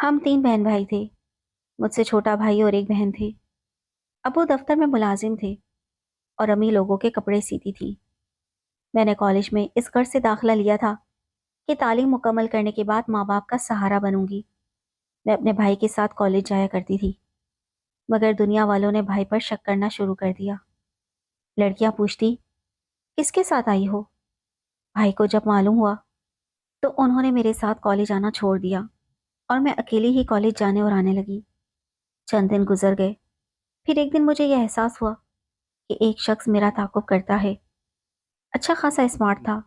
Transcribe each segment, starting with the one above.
ہم 3 بہن بھائی تھے۔ مجھ سے چھوٹا بھائی اور ایک بہن تھے۔ ابو دفتر میں ملازم تھے اور امی لوگوں کے کپڑے سیتی تھی۔ میں نے کالج میں اس غرض سے داخلہ لیا تھا کہ تعلیم مکمل کرنے کے بعد ماں باپ کا سہارا بنوں گی۔ میں اپنے بھائی کے ساتھ کالج جایا کرتی تھی، مگر دنیا والوں نے بھائی پر شک کرنا شروع کر دیا۔ لڑکیاں پوچھتی، کس کے ساتھ آئی ہو؟ بھائی کو جب معلوم ہوا تو انہوں نے میرے ساتھ کالج آنا چھوڑ دیا اور میں اکیلی ہی کالج جانے اور آنے لگی۔ چند دن گزر گئے، پھر ایک دن مجھے یہ احساس ہوا کہ ایک شخص میرا تعاقب کرتا ہے۔ اچھا خاصا اسمارٹ تھا۔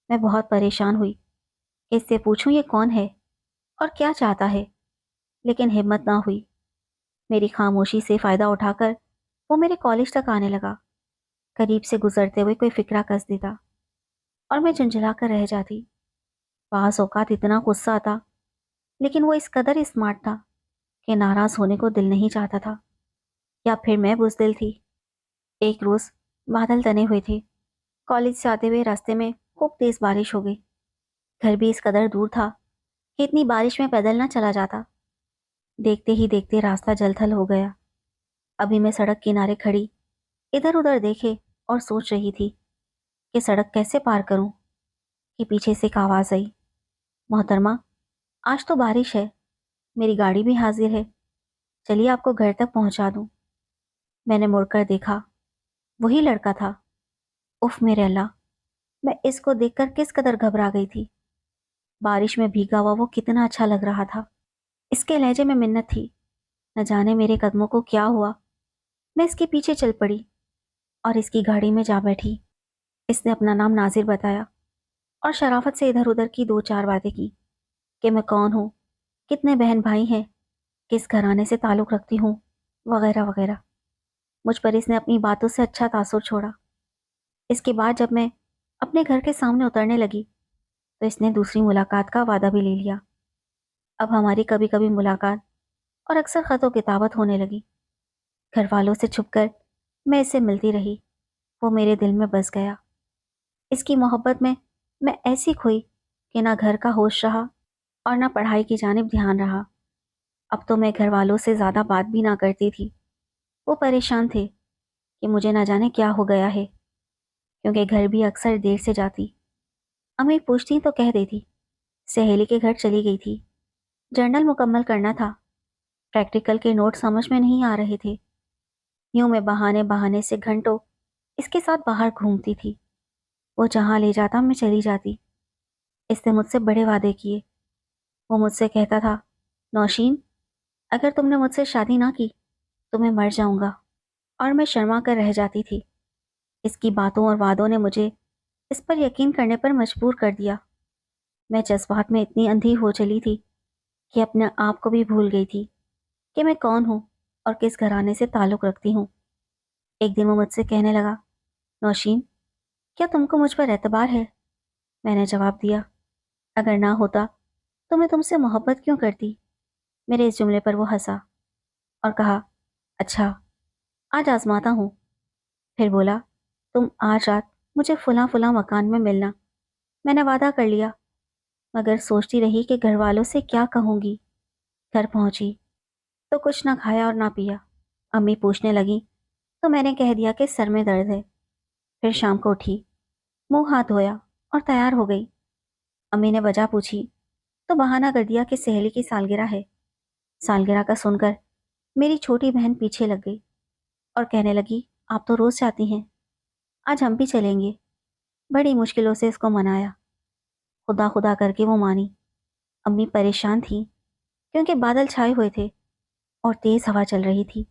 میں بہت پریشان ہوئی کہ اس سے پوچھوں یہ کون ہے اور کیا چاہتا ہے، لیکن ہمت نہ ہوئی۔ میری خاموشی سے فائدہ اٹھا کر وہ میرے کالج تک آنے لگا۔ قریب سے گزرتے ہوئے کوئی فکرہ کس دیتا اور میں جھنجھلا کر رہ جاتی۔ بعض اوقات اتنا غصہ آتا، لیکن وہ اس قدر اسمارٹ تھا کہ ناراض ہونے کو دل نہیں چاہتا تھا، یا پھر میں بزدل تھی۔ ایک روز بادل تنے ہوئے تھے۔ کالج سے آتے ہوئے راستے میں خوب تیز بارش ہو گئی۔ گھر بھی اس قدر دور تھا کہ اتنی بارش میں پیدل نہ چلا جاتا۔ دیکھتے ہی دیکھتے راستہ جل تھل ہو گیا۔ ابھی میں سڑک کنارے کھڑی ادھر ادھر دیکھے اور سوچ رہی تھی کہ سڑک کیسے پار کروں کہ پیچھے سے ایک آواز آئی، محترمہ آج تو بارش ہے، میری گاڑی بھی حاضر ہے، چلیے آپ کو گھر تک پہنچا دوں۔ میں نے مڑ کر دیکھا، وہی لڑکا تھا۔ اف میرے اللہ، میں اس کو دیکھ کر کس قدر گھبرا گئی تھی۔ بارش میں بھیگا ہوا وہ کتنا اچھا لگ رہا تھا۔ اس کے لہجے میں منت تھی۔ نہ جانے میرے قدموں کو کیا ہوا۔ میں اس کے پیچھے چل پڑی اور اس کی گاڑی میں جا بیٹھی۔ اس نے اپنا نام ناظر بتایا اور شرافت سے ادھر ادھر کی 2 4 باتیں کی کہ میں کون ہوں، کتنے بہن بھائی ہیں، کس گھرانے سے تعلق رکھتی ہوں، وغیرہ وغیرہ۔ مجھ پر اس نے اپنی باتوں سے اچھا تاثر چھوڑا۔ اس کے بعد جب میں اپنے گھر کے سامنے اترنے لگی تو اس نے دوسری ملاقات کا وعدہ بھی لے لیا۔ اب ہماری کبھی کبھی ملاقات اور اکثر خط و کتابت ہونے لگی۔ گھر والوں سے چھپ کر میں اس سے ملتی رہی۔ وہ میرے دل میں بس گیا۔ اس کی محبت میں ایسی کھوئی کہ نہ گھر کا ہوش رہا اور نہ پڑھائی کی جانب دھیان رہا۔ اب تو میں گھر والوں سے زیادہ بات بھی نہ کرتی تھی۔ وہ پریشان تھے کہ مجھے نہ جانے کیا ہو گیا ہے، کیونکہ گھر بھی اکثر دیر سے جاتی۔ امی پوچھتی تو کہہ دیتی سہیلی کے گھر چلی گئی تھی، جرنل مکمل کرنا تھا، پریکٹیکل کے نوٹ سمجھ میں نہیں آ رہے تھے۔ یوں میں بہانے بہانے سے گھنٹوں اس کے ساتھ باہر گھومتی تھی۔ وہ جہاں لے جاتا میں چلی جاتی۔ اس نے مجھ سے بڑے وعدے کیے۔ وہ مجھ سے کہتا تھا، نوشین اگر تم نے مجھ سے شادی نہ کی تو میں مر جاؤں گا، اور میں شرما کر رہ جاتی تھی۔ اس کی باتوں اور وعدوں نے مجھے اس پر یقین کرنے پر مجبور کر دیا۔ میں جذبات میں اتنی اندھی ہو چلی تھی کہ اپنے آپ کو بھی بھول گئی تھی کہ میں کون ہوں اور کس گھرانے سے تعلق رکھتی ہوں۔ ایک دن وہ مجھ سے کہنے لگا، نوشین کیا تم کو مجھ پر اعتبار ہے؟ میں نے جواب دیا، اگر نہ ہوتا تو میں تم سے محبت کیوں کرتی؟ میرے اس جملے پر وہ ہنسا اور کہا، اچھا آج آزماتا ہوں۔ پھر بولا، تم آج رات مجھے فلاں فلاں مکان میں ملنا۔ میں نے وعدہ کر لیا، مگر سوچتی رہی کہ گھر والوں سے کیا کہوں گی۔ گھر پہنچی تو کچھ نہ کھایا اور نہ پیا۔ امی پوچھنے لگی تو میں نے کہہ دیا کہ سر میں درد ہے۔ پھر شام کو اٹھی، منہ ہاتھ دھویا اور تیار ہو گئی۔ امی نے وجہ پوچھی تو بہانہ کر دیا کہ سہیلی کی سالگرہ ہے۔ سالگرہ کا سن کر میری چھوٹی بہن پیچھے لگ گئی اور کہنے لگی، آپ تو روز جاتی ہیں، آج ہم بھی چلیں گے۔ بڑی مشکلوں سے اس کو منایا، خدا خدا کر کے وہ مانی۔ امی پریشان تھی کیونکہ بادل چھائے ہوئے تھے اور تیز ہوا چل رہی تھی۔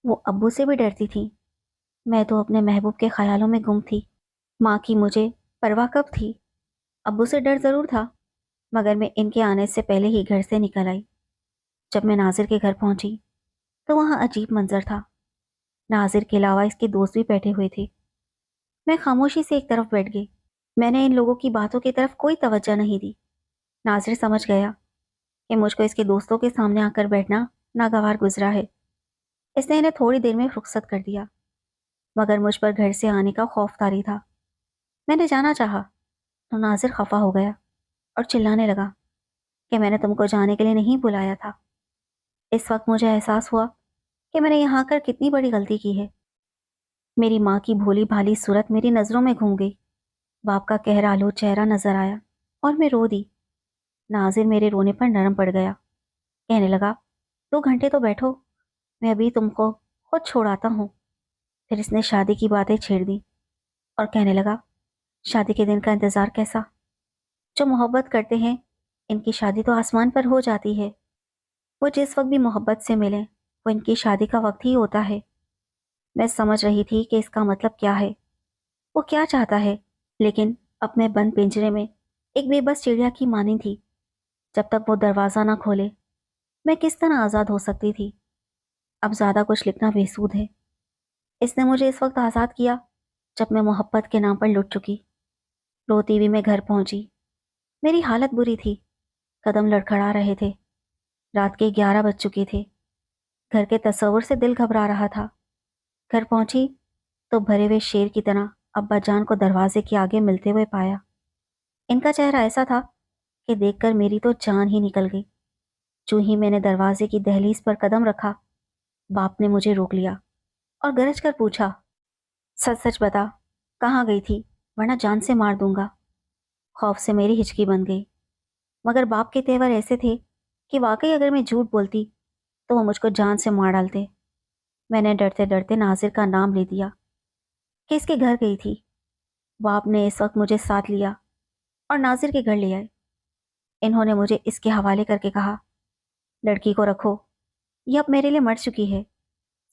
وہ ابو سے بھی ڈرتی تھی۔ میں تو اپنے محبوب کے خیالوں میں گم تھی۔ ماں کی مجھے پرواہ کب تھی؟ ابو سے ڈر ضرور تھا، مگر میں ان کے آنے سے پہلے ہی گھر سے نکل آئی۔ جب میں ناظر کے گھر پہنچی تو وہاں عجیب منظر تھا۔ ناظر کے علاوہ اس کے دوست بھی بیٹھے ہوئے تھے۔ میں خاموشی سے ایک طرف بیٹھ گئی۔ میں نے ان لوگوں کی باتوں کی طرف کوئی توجہ نہیں دی۔ ناظر سمجھ گیا کہ مجھ کو اس کے دوستوں کے سامنے آ کر بیٹھنا ناگوار گزرا ہے۔ اس نے انہیں تھوڑی دیر میں رخصت کر دیا، مگر مجھ پر گھر سے آنے کا خوف طاری تھا۔ میں نے جانا چاہا تو ناظر خفا ہو گیا اور چلانے لگا کہ میں نے تم کو جانے کے لیے نہیں بلایا تھا۔ اس وقت مجھے احساس ہوا کہ میں نے یہاں آ کر کتنی بڑی غلطی کی ہے۔ میری ماں کی بھولی بھالی صورت میری نظروں میں گھوم گئی، باپ کا قہر آلود چہرہ نظر آیا اور میں رو دی۔ ناظر میرے رونے پر نرم پڑ گیا، کہنے لگا 2 گھنٹے تو بیٹھو، میں ابھی تم کو خود چھوڑ آتا ہوں۔ پھر اس نے شادی کی باتیں چھیڑ دی اور کہنے لگا شادی کے دن کا انتظار کیسا؟ جو محبت کرتے ہیں ان کی شادی تو آسمان پر ہو جاتی ہے، وہ جس وقت بھی محبت سے ملیں وہ ان کی شادی کا وقت ہی ہوتا ہے۔ میں سمجھ رہی تھی کہ اس کا مطلب کیا ہے، وہ کیا چاہتا ہے، لیکن اب میں بند پنجرے میں ایک بے بس چڑیا کی مانند تھی۔ جب تک وہ دروازہ نہ کھولے میں کس طرح آزاد ہو سکتی تھی؟ اب زیادہ کچھ لکھنا بےسود ہے۔ اس نے مجھے اس وقت آزاد کیا جب میں محبت کے نام پر لٹ چکی۔ روتی ہوئی میں گھر پہنچی۔ میری حالت بری تھی، قدم لڑکھڑا رہے تھے، رات کے 11 بج چکے تھے۔ گھر کے تصور سے دل گھبرا رہا تھا۔ گھر پہنچی تو بھرے ہوئے شیر کی طرح ابا جان کو دروازے کے آگے ملتے ہوئے پایا۔ ان کا چہرہ ایسا تھا کہ دیکھ کر میری تو جان ہی نکل گئی۔ جو ہی میں نے دروازے کی دہلیز پر قدم رکھا، باپ نے مجھے روک لیا اور گرج کر پوچھا سچ سچ بتا کہاں گئی تھی، ورنہ جان سے مار دوں گا۔ خوف سے میری ہچکی بن گئی، مگر باپ کے تیور ایسے تھے کہ واقعی اگر میں جھوٹ بولتی تو وہ مجھ کو جان سے مار ڈالتے۔ میں نے ڈرتے ڈرتے ناظر کا نام لے دیا کہ اس کے گھر گئی تھی۔ باپ نے اس وقت مجھے ساتھ لیا اور ناظر کے گھر لے آئے۔ انہوں نے مجھے اس کے حوالے کر کے کہا لڑکی کو رکھو، یہ اب میرے لیے مر چکی ہے،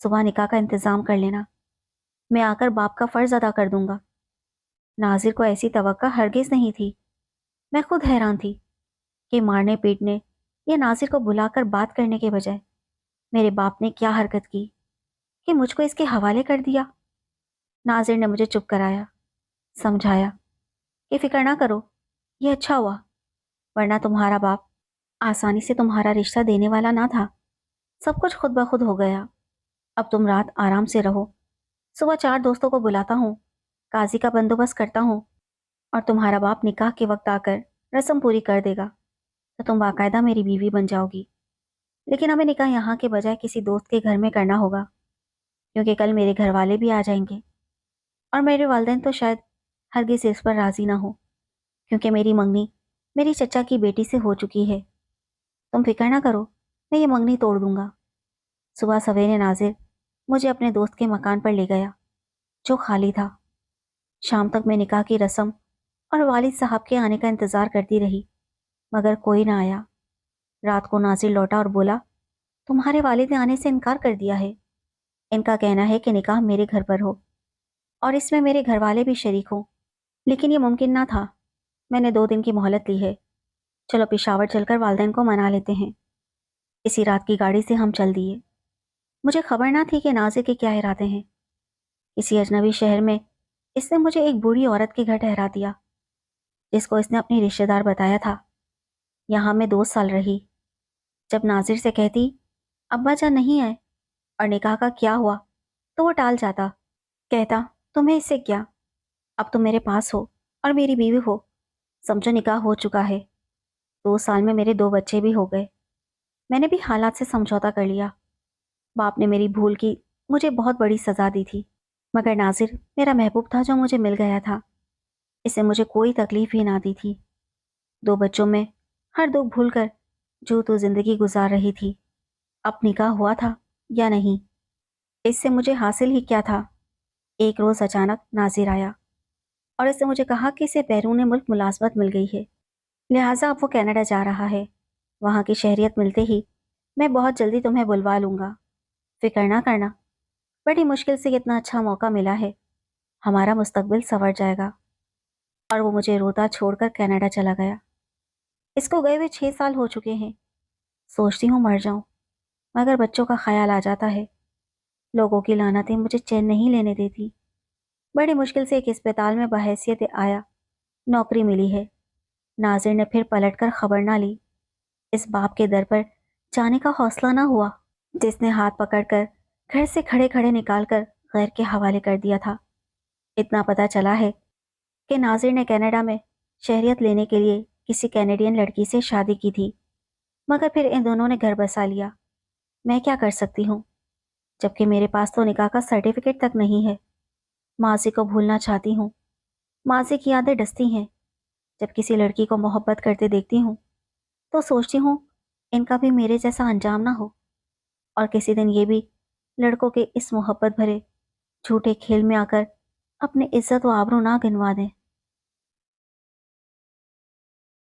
صبح نکاح کا انتظام کر لینا، میں آ کر باپ کا فرض ادا کر دوں گا۔ ناظر کو ایسی توقع ہرگز نہیں تھی۔ میں خود حیران تھی کہ مارنے پیٹنے یا ناظر کو بلا کر بات کرنے کے بجائے میرے باپ نے کیا حرکت کی کہ مجھ کو اس کے حوالے کر دیا۔ ناظر نے مجھے چپ کرایا، سمجھایا کہ فکر نہ کرو، یہ اچھا ہوا، ورنہ تمہارا باپ آسانی سے تمہارا رشتہ دینے والا نہ تھا۔ سب کچھ خود بخود ہو گیا۔ اب تم رات آرام سے رہو، صبح 4 دوستوں کو بلاتا ہوں، قاضی کا بندوبست کرتا ہوں اور تمہارا باپ نکاح کے وقت آ کر رسم پوری کر دے گا تو تم باقاعدہ میری بیوی بن جاؤ گی۔ لیکن ہمیں نکاح یہاں کے بجائے کسی دوست کے گھر میں کرنا ہوگا، کیونکہ کل میرے گھر والے بھی آ جائیں گے اور میرے والدین تو شاید ہرگز اس پر راضی نہ ہو، کیونکہ میری منگنی میری چچا کی بیٹی سے ہو چکی ہے۔ تم فکر نہ کرو، میں یہ منگنی توڑ دوں گا۔ صبح سویرے ناظر مجھے اپنے دوست کے مکان پر لے گیا جو خالی تھا۔ شام تک میں نکاح کی رسم اور والد صاحب کے آنے کا انتظار کرتی رہی، مگر کوئی نہ آیا۔ رات کو ناظر لوٹا اور بولا تمہارے والد نے آنے سے انکار کر دیا ہے، ان کا کہنا ہے کہ نکاح میرے گھر پر ہو اور اس میں میرے گھر والے بھی شریک ہوں، لیکن یہ ممکن نہ تھا۔ میں نے 2 دن کی مہلت لی ہے، چلو پشاور چل کر والدین کو منا لیتے ہیں۔ اسی رات کی گاڑی سے ہم چل دیے۔ مجھے خبر نہ تھی کہ ناظر کے کیا ارادے ہیں۔ کسی اجنبی شہر میں اس نے مجھے ایک بوڑھی عورت کے گھر ٹھہرا دیا جس کو اس نے اپنی رشتہ دار بتایا تھا۔ یہاں میں 2 سال رہی۔ جب ناظر سے کہتی ابا جان نہیں آئے اور نکاح کا کیا ہوا تو وہ ٹال جاتا، کہتا تمہیں اس سے کیا، اب تم میرے پاس ہو اور میری بیوی ہو، سمجھو نکاح ہو چکا ہے۔ 2 سال میں میرے 2 بچے بھی ہو گئے۔ میں نے بھی حالات سے سمجھوتا کر لیا۔ باپ نے میری بھول کی مجھے بہت بڑی سزا دی تھی، مگر ناظر میرا محبوب تھا جو مجھے مل گیا تھا، اسے مجھے کوئی تکلیف ہی نہ دی تھی۔ 2 بچوں میں ہر دکھ بھول کر جو تو زندگی گزار رہی تھی۔ اب نکاح ہوا تھا یا نہیں، اس سے مجھے حاصل ہی کیا تھا؟ ایک روز اچانک ناظر آیا اور اس نے مجھے کہا کہ اسے بیرون ملک ملازمت مل گئی ہے، لہٰذا اب وہ کینیڈا جا رہا ہے۔ وہاں کی شہریت ملتے ہی میں بہت جلدی تمہیں بلوا لوں گا، فکر نہ کرنا، بڑی مشکل سے اتنا اچھا موقع ملا ہے، ہمارا مستقبل سنور جائے گا۔ اور وہ مجھے روتا چھوڑ کر کینیڈا چلا گیا۔ اس کو گئے ہوئے 6 سال ہو چکے ہیں۔ سوچتی ہوں مر جاؤں، مگر بچوں کا خیال آ جاتا ہے۔ لوگوں کی لعنتیں مجھے چین نہیں لینے دیتی۔ بڑی مشکل سے ایک اسپتال میں بحیثیت آیا نوکری ملی ہے۔ ناظر نے پھر پلٹ کر خبر نہ لی۔ اس باپ کے در پر جانے کا حوصلہ نہ ہوا جس نے ہاتھ پکڑ کر گھر سے کھڑے کھڑے نکال کر غیر کے حوالے کر دیا تھا۔ اتنا پتہ چلا ہے کہ ناظر نے کینیڈا میں شہریت لینے کے لیے کسی کینیڈین لڑکی سے شادی کی تھی مگر پھر ان دونوں نے گھر بسا لیا۔ میں کیا کر سکتی ہوں، جبکہ میرے پاس تو نکاح کا سرٹیفکیٹ تک نہیں ہے۔ ماضی کو بھولنا چاہتی ہوں، ماضی کی یادیں ڈستی ہیں۔ جب کسی لڑکی کو محبت کرتے دیکھتی ہوں تو سوچتی ہوں ان کا بھی میرے جیسا انجام نہ ہو، اور کسی دن یہ بھی لڑکوں کے اس محبت بھرے جھوٹے کھیل میں آ کر اپنی عزت و آبرو نہ گنوا دیں۔